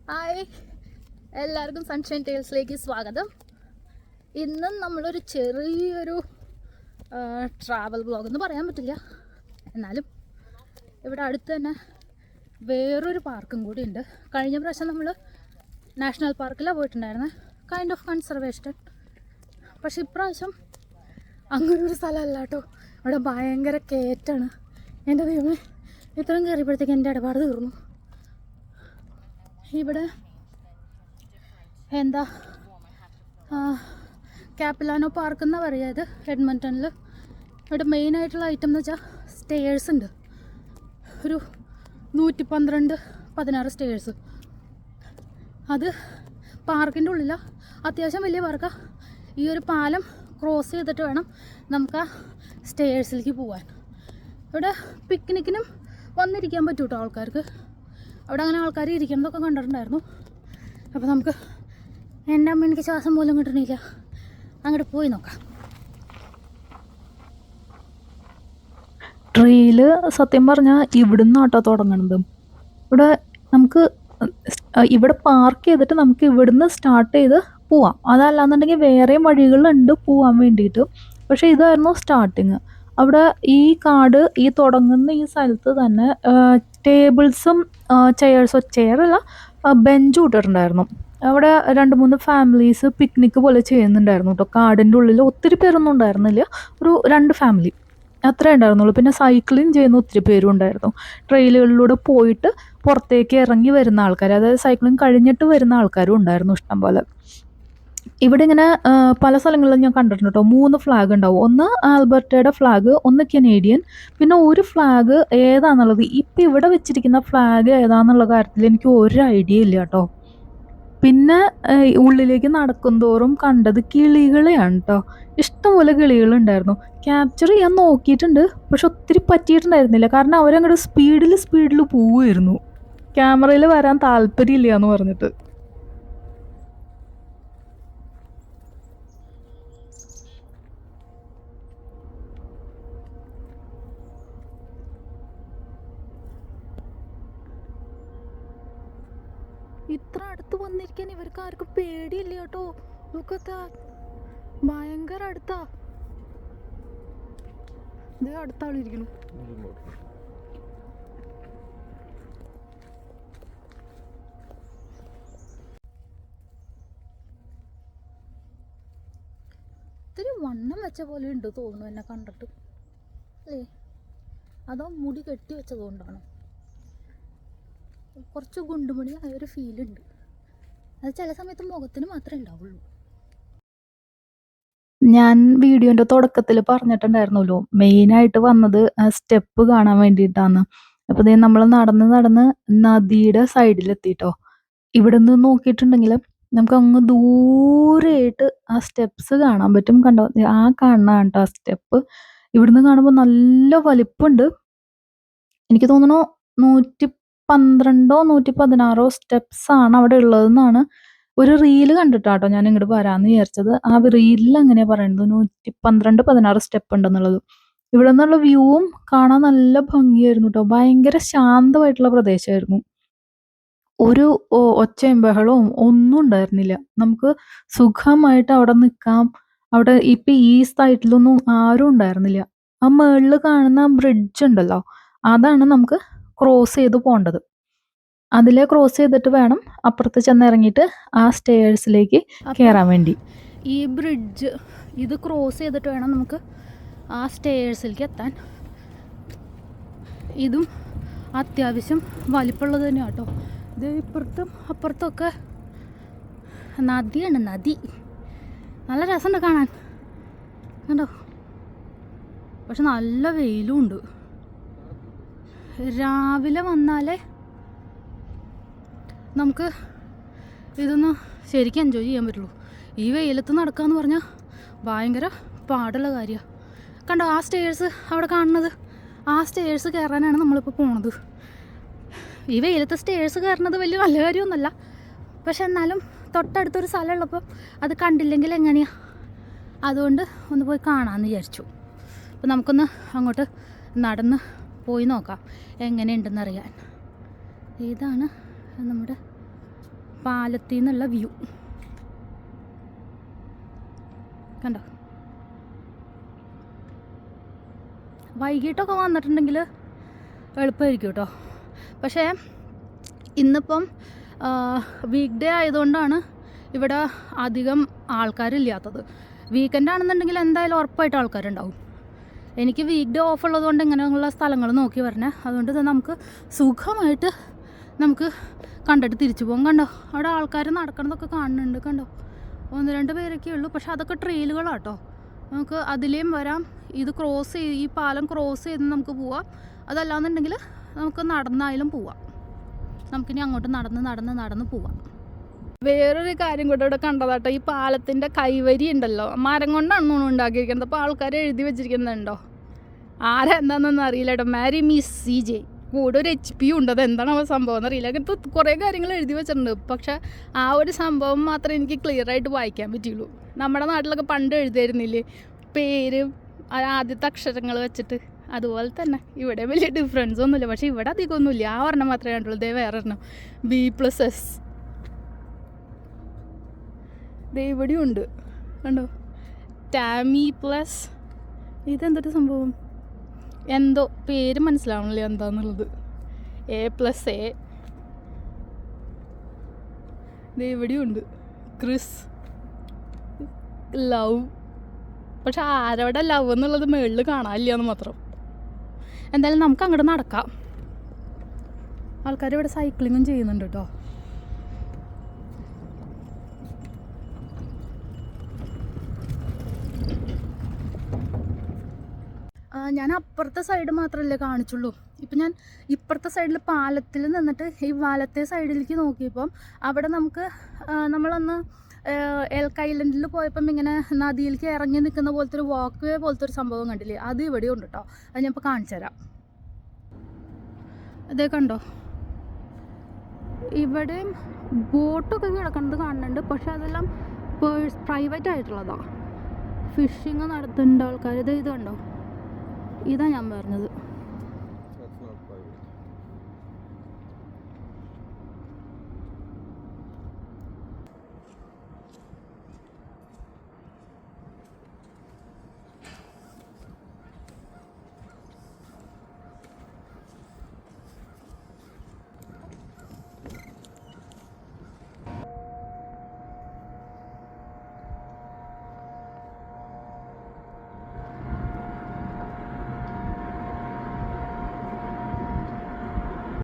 Hi, എല്ലാവർക്കും sunshine ടേൽസിലേക്ക് സ്വാഗതം. ഇന്നും നമ്മളൊരു ചെറിയൊരു ട്രാവൽ വ്ളോഗ് എന്ന് പറയാൻ പറ്റില്ല, എന്നാലും ഇവിടെ അടുത്ത് തന്നെ വേറൊരു പാർക്കും കൂടി ഉണ്ട്. കഴിഞ്ഞ പ്രാവശ്യം നമ്മൾ നാഷണൽ പാർക്കിലാണ് പോയിട്ടുണ്ടായിരുന്നത്, കൈൻഡ് ഓഫ് കൺസർവേഷൻ. പക്ഷെ ഇപ്രാവശ്യം അങ്ങനൊരു സ്ഥലമല്ല കേട്ടോ. ഇവിടെ ഭയങ്കര കയറ്റാണ്. എൻ്റെ ദൈവമേ, ഇത്രയും കയറിയപ്പോഴത്തേക്ക് എൻ്റെ ഇടപാട് തീർന്നു. ഇവിടെ എന്താ കാപ്പിലാനോ പാർക്ക് എന്നാണ് പറയുക. ഇത് എഡ്മണ്ടണിൽ. ഇവിടെ മെയിനായിട്ടുള്ള ഐറ്റം എന്ന് വെച്ചാൽ സ്റ്റേഴ്സ് ഉണ്ട്. ഒരു 116 സ്റ്റേഴ്സ്. അത് പാർക്കിൻ്റെ ഉള്ളിലാണ്. അത്യാവശ്യം വലിയ പാർക്കാണ്. ഈ ഒരു പാലം ക്രോസ് ചെയ്തിട്ട് വേണം നമുക്ക് ആ സ്റ്റേഴ്സിലേക്ക് പോകാൻ. ഇവിടെ പിക്നിക്കിനും വന്നിരിക്കാൻ പറ്റും കേട്ടോ ആൾക്കാർക്ക്. അവിടെ അങ്ങനെ ആൾക്കാർ ഇരിക്കുന്നതൊക്കെ കണ്ടിട്ടുണ്ടായിരുന്നു. അപ്പോൾ നമുക്ക്, എൻ്റെ അമ്മ എനിക്ക് ശ്വാസം പോലും കിട്ടണില്ല, അങ്ങോട്ട് പോയി നോക്കാം. ട്രെയില് സത്യം പറഞ്ഞാൽ ഇവിടുന്ന് ആട്ടോ തുടങ്ങണത്. ഇവിടെ നമുക്ക് ഇവിടെ പാർക്ക് ചെയ്തിട്ട് നമുക്ക് ഇവിടുന്ന് സ്റ്റാർട്ട് ചെയ്ത് പോവാം. അതല്ലാന്നുണ്ടെങ്കിൽ വേറെയും വഴികളുണ്ട് പോവാൻ വേണ്ടിയിട്ട്. പക്ഷേ ഇതായിരുന്നു സ്റ്റാർട്ടിങ്. അവിടെ ഈ കാട് ഈ തുടങ്ങുന്ന ഈ സ്ഥലത്ത് തന്നെ ടേബിൾസും ചെയറല്ല, ബെഞ്ചും ഇട്ടിട്ടുണ്ടായിരുന്നു. അവിടെ 2-3 ഫാമിലീസ് പിക്നിക്ക് പോലെ ചെയ്യുന്നുണ്ടായിരുന്നു കേട്ടോ. കാടിൻ്റെ ഉള്ളിൽ ഒത്തിരി പേരൊന്നും ഉണ്ടായിരുന്നില്ല, ഒരു 2 ഫാമിലി അത്രേ ഉണ്ടായിരുന്നുള്ളൂ. പിന്നെ സൈക്ലിംഗ് ചെയ്യുന്ന ഒത്തിരി പേരും ഉണ്ടായിരുന്നു. ട്രെയിലുകളിലൂടെ പോയിട്ട് പുറത്തേക്ക് ഇറങ്ങി വരുന്ന ആൾക്കാർ, അതായത് സൈക്ലിംഗ് കഴിഞ്ഞിട്ട് വരുന്ന ആൾക്കാരും ഉണ്ടായിരുന്നു ഇഷ്ടം പോലെ. ഇവിടെ ഇങ്ങനെ പല സ്ഥലങ്ങളിലും ഞാൻ കണ്ടിട്ടുണ്ട് കേട്ടോ. 3 ഫ്ലാഗ് ഉണ്ടാവും. ഒന്ന് ആൽബർട്ടയുടെ ഫ്ലാഗ്, ഒന്ന് കനേഡിയൻ, പിന്നെ ഒരു ഫ്ലാഗ് ഏതാണെന്നുള്ളത്, ഇപ്പം ഇവിടെ വെച്ചിരിക്കുന്ന ഫ്ലാഗ് ഏതാണെന്നുള്ള കാര്യത്തിൽ എനിക്ക് ഒരു ഐഡിയ ഇല്ല കേട്ടോ. പിന്നെ ഉള്ളിലേക്ക് നടക്കും തോറും കണ്ടത് കിളികളെയാണ് കേട്ടോ. ഇഷ്ടംപോലെ കിളികളുണ്ടായിരുന്നു. ക്യാപ്ചർ ചെയ്യാൻ നോക്കിയിട്ടുണ്ട്, പക്ഷെ ഒത്തിരി പറ്റിയിട്ടുണ്ടായിരുന്നില്ല. കാരണം അവരങ്ങോട്ട് സ്പീഡിൽ പോവുമായിരുന്നു. ക്യാമറയിൽ വരാൻ താല്പര്യമില്ല എന്ന് പറഞ്ഞിട്ട്. ഇത്ര അടുത്ത് വന്നിരിക്കാൻ ഇവർക്ക് ആർക്കും പേടിയില്ല കേട്ടോ. നോക്കത്താ, ഭയങ്കര അടുത്താ. ഇത് അടുത്ത ആളിരിക്കുന്നു. ഇത്തിരി വണ്ണം വെച്ച പോലെ ഉണ്ട് തോന്നുന്നു എന്നെ കണ്ടിട്ട്, അല്ലേ? അതോ മുടി കെട്ടി വെച്ചതുകൊണ്ടാണോ? കുറച്ച് ഗുണ്ടുമണി ആയ ഒരു ഫീലുണ്ട്. അത് ചില സമയത്ത് മുഖത്തിന് മാത്രമേ ഉണ്ടാവുള്ളൂ. ഞാൻ വീഡിയോൻ്റെ തുടക്കത്തിൽ പറഞ്ഞിട്ടുണ്ടായിരുന്നല്ലോ, മെയിനായിട്ട് വന്നത് സ്റ്റെപ്പ് കാണാൻ വേണ്ടിയിട്ടാണ്. അപ്പോൾ ഇതേ നമ്മൾ നടന്ന് നദിയുടെ സൈഡിലെത്തിട്ടോ. ഇവിടെ നിന്ന് നോക്കിയിട്ടുണ്ടെങ്കിൽ നമുക്ക് അങ്ങ് ദൂരെയായിട്ട് ആ സ്റ്റെപ്സ് കാണാൻ പറ്റും. കണ്ടോ, ആ കാണാൻ കേട്ടോ ആ സ്റ്റെപ്പ്. ഇവിടുന്ന് കാണുമ്പോൾ നല്ല വലിപ്പമുണ്ട്. എനിക്ക് തോന്നുന്നു 112 116 സ്റ്റെപ്സ് ആണ് അവിടെ ഉള്ളതെന്നാണ് ഒരു റീല് കണ്ടിട്ടാട്ടോ ഞാൻ ഇങ്ങോട്ട് വരാമെന്ന് വിചാരിച്ചത്. ആ റീലിൽ അങ്ങനെയാണ് പറയുന്നത്, 116 സ്റ്റെപ്പ് ഉണ്ടെന്നുള്ളത്. ഇവിടെ നിന്നുള്ള വ്യൂവും കാണാൻ നല്ല ഭംഗിയായിരുന്നു കേട്ടോ. ഭയങ്കര ശാന്തമായിട്ടുള്ള പ്രദേശമായിരുന്നു. ഒരു ഒച്ചയും ബഹളവും ഒന്നും ഉണ്ടായിരുന്നില്ല. നമുക്ക് സുഖമായിട്ട് അവിടെ നിൽക്കാം. അവിടെ ഇപ്പം ഈ സൈഡിലൊന്നും ആരും ഉണ്ടായിരുന്നില്ല. ആ മേളിൽ കാണുന്ന ബ്രിഡ്ജ് ഉണ്ടല്ലോ, അതാണ് നമുക്ക് ക്രോസ് ചെയ്ത് പോകേണ്ടത്. അതിലെ ക്രോസ് ചെയ്തിട്ട് വേണം അപ്പുറത്ത് ചെന്നിറങ്ങിയിട്ട് ആ സ്റ്റേഴ്സിലേക്ക് കയറാൻ വേണ്ടി. ഈ ബ്രിഡ്ജ് ഇത് ക്രോസ് ചെയ്തിട്ട് വേണം നമുക്ക് ആ സ്റ്റേഴ്സിലേക്ക് എത്താൻ. ഇതും അത്യാവശ്യം വലിപ്പമുള്ളത് തന്നെയാണ് കേട്ടോ. ഇത് ഇപ്പുറത്തും അപ്പുറത്തൊക്കെ നദിയാണ്, നദി. നല്ല രസമുണ്ട് കാണാൻ, കണ്ടോ. പക്ഷെ നല്ല വെയിലും ഉണ്ട്. രാവിലെ വന്നാലേ നമുക്ക് ഇതൊന്ന് ശരിക്കും എൻജോയ് ചെയ്യാൻ പറ്റുള്ളൂ. ഈ വെയിലത്ത് നടക്കാമെന്ന് പറഞ്ഞാൽ ഭയങ്കര പാടുള്ള കാര്യമാണ്. കണ്ടോ ആ സ്റ്റേഴ്സ് അവിടെ കാണുന്നത്, ആ സ്റ്റേഴ്സ് കയറാനാണ് നമ്മളിപ്പോൾ പോണത്. ഈ വെയിലത്തെ സ്റ്റേഴ്സ് കയറുന്നത് വലിയ നല്ല കാര്യമൊന്നുമല്ല, പക്ഷെ എന്നാലും തൊട്ടടുത്തൊരു സ്ഥലമുള്ളപ്പോൾ അത് കണ്ടില്ലെങ്കിൽ എങ്ങനെയാണ്. അതുകൊണ്ട് ഒന്ന് പോയി കാണാമെന്ന് വിചാരിച്ചു. അപ്പോൾ നമുക്കൊന്ന് അങ്ങോട്ട് നടന്ന് പോയി നോക്കാം എങ്ങനെയുണ്ടെന്നറിയാൻ. ഇതാണ് നമ്മുടെ പാലത്തിൽ നിന്നുള്ള വ്യൂ കണ്ടോ. വൈകിട്ടൊക്കെ വന്നിട്ടുണ്ടെങ്കിൽ എളുപ്പമായിരിക്കും കേട്ടോ. പക്ഷേ ഇന്നിപ്പം വീക്ക് ഡേ ആയതുകൊണ്ടാണ് ഇവിടെ അധികം ആൾക്കാരില്ലാത്തത്. വീക്കെൻഡ് ആണെന്നുണ്ടെങ്കിൽ എന്തായാലും ഉറപ്പായിട്ട് ആൾക്കാരുണ്ടാവും. എനിക്ക് വീക്ക് ഡേ ഓഫ് ഉള്ളതുകൊണ്ട് ഇങ്ങനെയുള്ള സ്ഥലങ്ങൾ നോക്കി വരണേ. അതുകൊണ്ട് നമുക്ക് സുഖമായിട്ട് നമുക്ക് കണ്ടിട്ട് തിരിച്ചു പോകും. കണ്ടോ അവിടെ ആൾക്കാർ നടക്കണതൊക്കെ കാണുന്നുണ്ട്. കണ്ടോ 1-2 പേരൊക്കെ ഉള്ളൂ. പക്ഷെ അതൊക്കെ ട്രെയിലുകളാട്ടോ. നമുക്ക് അതിലേയും വരാം. ഇത് ക്രോസ് ചെയ്ത് ഈ പാലം ക്രോസ് ചെയ്ത് നമുക്ക് പോവാം. അതല്ലാന്നുണ്ടെങ്കിൽ നമുക്ക് നടന്നായാലും പോവാം. നമുക്കിനി അങ്ങോട്ട് നടന്ന് പോവാം. വേറൊരു കാര്യം കൂടെ ഇവിടെ കണ്ടതാട്ടോ. ഈ പാലത്തിൻ്റെ കൈവരി ഉണ്ടല്ലോ, മരം കൊണ്ടാണ് ഉണ്ടാക്കിയിരിക്കുന്നത്. അപ്പോൾ ആൾക്കാർ എഴുതി വെച്ചിരിക്കുന്നുണ്ടോ, ആരാ എന്താണെന്നൊന്നും അറിയില്ല കേട്ടോ. മാരി മിസ് CJ, കൂടെ ഒരു HP ഉണ്ട്. അത് എന്താണ് ആ സംഭവം എന്നറിയില്ല. അങ്ങനത്തെ കുറേ കാര്യങ്ങൾ എഴുതി വെച്ചിട്ടുണ്ട്. പക്ഷേ ആ ഒരു സംഭവം മാത്രമേ എനിക്ക് ക്ലിയർ ആയിട്ട് വായിക്കാൻ പറ്റുള്ളൂ. നമ്മുടെ നാട്ടിലൊക്കെ പണ്ട് എഴുതിയിരുന്നില്ലേ പേര് ആദ്യത്തെ അക്ഷരങ്ങൾ വെച്ചിട്ട്, അതുപോലെ തന്നെ ഇവിടെ വലിയ ഡിഫറൻസ് ഒന്നുമില്ല. പക്ഷേ ഇവിടെ അധികമൊന്നുമില്ല. ആ ഒരെണ്ണം മാത്രമേ കണ്ടുള്ളൂ. ഇതേ വേറെ ഒരെണ്ണം B+S. ദേ ഇവിടെയും ഉണ്ട് കണ്ടോ, ടാമി പ്ലസ്. ഇതെന്തൊരു സംഭവം, എന്തോ പേര് മനസ്സിലാവണില്ല എന്താന്നുള്ളത്. A+A. ദേ ഇവിടെയും ഉണ്ട് ക്രിസ്, ലവ്. പക്ഷെ ആരോടെ ലവ് എന്നുള്ളത് മുകളിൽ കാണാനില്ല എന്ന് മാത്രം. എന്തായാലും നമുക്ക് അങ്ങോട്ട് നടക്കാം. ആൾക്കാർ ഇവിടെ സൈക്ലിങ്ങും ചെയ്യുന്നുണ്ട് കേട്ടോ. ഞാൻ അപ്പുറത്തെ സൈഡ് മാത്രമല്ലേ കാണിച്ചുള്ളൂ. ഇപ്പം ഞാൻ ഇപ്പുറത്തെ സൈഡിൽ പാലത്തിൽ നിന്നിട്ട് ഈ വലത്തെ സൈഡിലേക്ക് നോക്കിയപ്പം അവിടെ നമുക്ക് നമ്മളന്ന് എൽക്ക് ഐലൻഡിൽ പോയപ്പം ഇങ്ങനെ നദിയിലേക്ക് ഇറങ്ങി നിൽക്കുന്ന പോലത്തെ ഒരു വാക്ക് വേ പോലത്തെ ഒരു സംഭവം കണ്ടില്ലേ, അത് ഇവിടെ ഉണ്ട് കേട്ടോ. അത് ഞാൻ ഇപ്പോൾ കാണിച്ചു തരാം. അതേ കണ്ടോ, ഇവിടെയും ബോട്ടൊക്കെ കിടക്കുന്നത് കാണുന്നുണ്ട്. പക്ഷെ അതെല്ലാം പ്രൈവറ്റ് ആയിട്ടുള്ളതാണ്. ഫിഷിങ് നടത്തുന്നുണ്ട് ആൾക്കാർ. ഇത് കണ്ടോ, ഇതാ ഞാൻ പറഞ്ഞത്.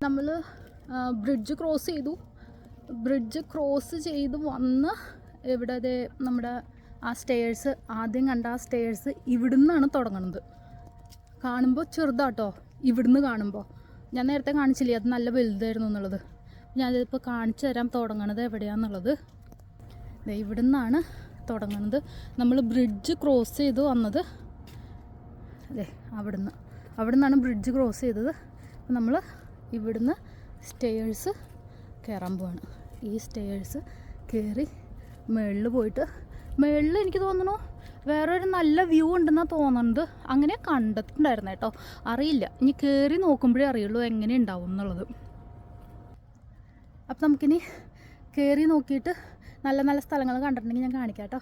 നമ്മൾ ബ്രിഡ്ജ് ക്രോസ് ചെയ്ത് വന്ന് ഇവിടെ നമ്മുടെ ആ സ്റ്റെയർസ്, ആദ്യം കണ്ട ആ സ്റ്റെയർസ് ഇവിടുന്നാണ് തുടങ്ങുന്നത്. കാണുമ്പോൾ ചെറുതാട്ടോ ഇവിടുന്ന് കാണുമ്പോൾ. ഞാൻ നേരത്തെ കാണിച്ചില്ലേ അത് നല്ല വലുതായിരുന്നു എന്നുള്ളത്. ഞാനിതിപ്പോൾ കാണിച്ചു തരാം തുടങ്ങണത് എവിടെയാണെന്നുള്ളത്. ഇവിടുന്നാണ് തുടങ്ങുന്നത്. നമ്മൾ ബ്രിഡ്ജ് ക്രോസ് ചെയ്ത് വന്നത് അതെ അവിടെ നിന്നാണ് ബ്രിഡ്ജ് ക്രോസ് ചെയ്തത്. നമ്മൾ ഇവിടുന്ന് സ്റ്റെയർസ് കയറാൻ പോവാണ്. ഈ സ്റ്റെയർസ് കയറി മുകളിൽ പോയിട്ട്, മുകളിൽ എനിക്ക് തോന്നുന്നു വേറൊരു നല്ല വ്യൂ ഉണ്ടെന്നാണ് തോന്നുന്നത്. അങ്ങനെ കണ്ടിട്ടുണ്ടായിരുന്നു കേട്ടോ, അറിയില്ല. ഇനി കയറി നോക്കുമ്പോഴേ അറിയുള്ളൂ എങ്ങനെ ഉണ്ടാവും എന്നുള്ളത്. അപ്പം നമുക്കിനി കയറി നോക്കിയിട്ട് നല്ല നല്ല സ്ഥലങ്ങൾ കണ്ടിട്ടുണ്ടെങ്കിൽ ഞാൻ കാണിക്കാം കേട്ടോ.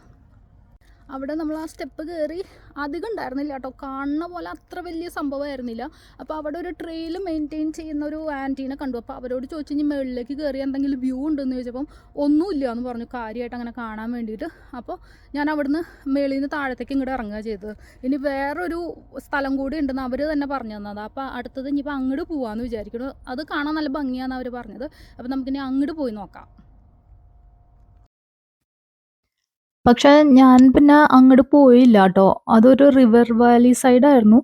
അവിടെ നമ്മൾ ആ സ്റ്റെപ്പ് കയറി അധികം ഉണ്ടായിരുന്നില്ല കേട്ടോ, കാണുന്ന പോലെ അത്ര വലിയ സംഭവമായിരുന്നില്ല. അപ്പോൾ അവിടെ ഒരു ട്രെയിൽ മെയിൻറ്റെയിൻ ചെയ്യുന്ന ഒരു ആൻറ്റീനെ കണ്ടു. അപ്പോൾ അവരോട് ചോദിച്ചു ഇനി മുകളിലേക്ക് കയറി എന്തെങ്കിലും വ്യൂ ഉണ്ടെന്ന് ചോദിച്ചപ്പം ഒന്നുമില്ല എന്ന് പറഞ്ഞു, കാര്യമായിട്ട് അങ്ങനെ കാണാൻ വേണ്ടിയിട്ട്. അപ്പോൾ ഞാൻ അവിടുന്ന് മേളിൽ നിന്ന് താഴത്തേക്ക് ഇങ്ങോട്ട് ഇറങ്ങുക ചെയ്തത്. ഇനി വേറൊരു സ്ഥലം കൂടി ഉണ്ടെന്ന് അവർ തന്നെ പറഞ്ഞു തന്നത്. അപ്പോൾ അടുത്തത് ഇനിയിപ്പോൾ അങ്ങോട്ട് പോകാമെന്ന് വിചാരിക്കുന്നു. അത് കാണാൻ നല്ല ഭംഗിയാണെന്ന് അവർ പറഞ്ഞത്. അപ്പോൾ നമുക്കിനി അങ്ങോട്ട് പോയി നോക്കാം. പക്ഷെ ഞാൻ പിന്നെ അങ്ങോട്ട് പോയില്ല കേട്ടോ. അതൊരു റിവർ വാലി സൈഡായിരുന്നു.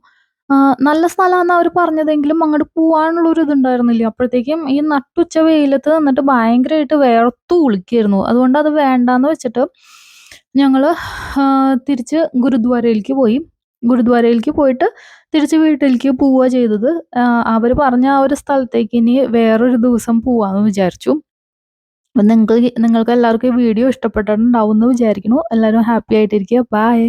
നല്ല സ്ഥലമാണെന്ന് അവർ പറഞ്ഞതെങ്കിലും അങ്ങോട്ട് പോകാനുള്ളൊരു ഇതുണ്ടായിരുന്നില്ല. അപ്പോഴത്തേക്കും ഈ നട്ടുച്ച വെയിലത്ത് നിന്നിട്ട് ഭയങ്കരമായിട്ട് വേർത്തു കുളിക്കായിരുന്നു. അതുകൊണ്ട് അത് വേണ്ടാന്ന് വെച്ചിട്ട് ഞങ്ങൾ തിരിച്ച് ഗുരുദ്വാരയിലേക്ക് പോയി. ഗുരുദ്വാരയിലേക്ക് പോയിട്ട് തിരിച്ച് വീട്ടിലേക്ക് പോവുക ചെയ്തത്. അവർ പറഞ്ഞ ആ ഒരു സ്ഥലത്തേക്ക് ഇനി വേറൊരു ദിവസം പോവാമെന്ന് വിചാരിച്ചു. അപ്പം നിങ്ങൾക്ക് എല്ലാവർക്കും ഈ വീഡിയോ ഇഷ്ടപ്പെട്ടിട്ടുണ്ടാവും എന്ന് വിചാരിക്കുന്നു. എല്ലാവരും ഹാപ്പി ആയിട്ടിരിക്കുക. ബൈ.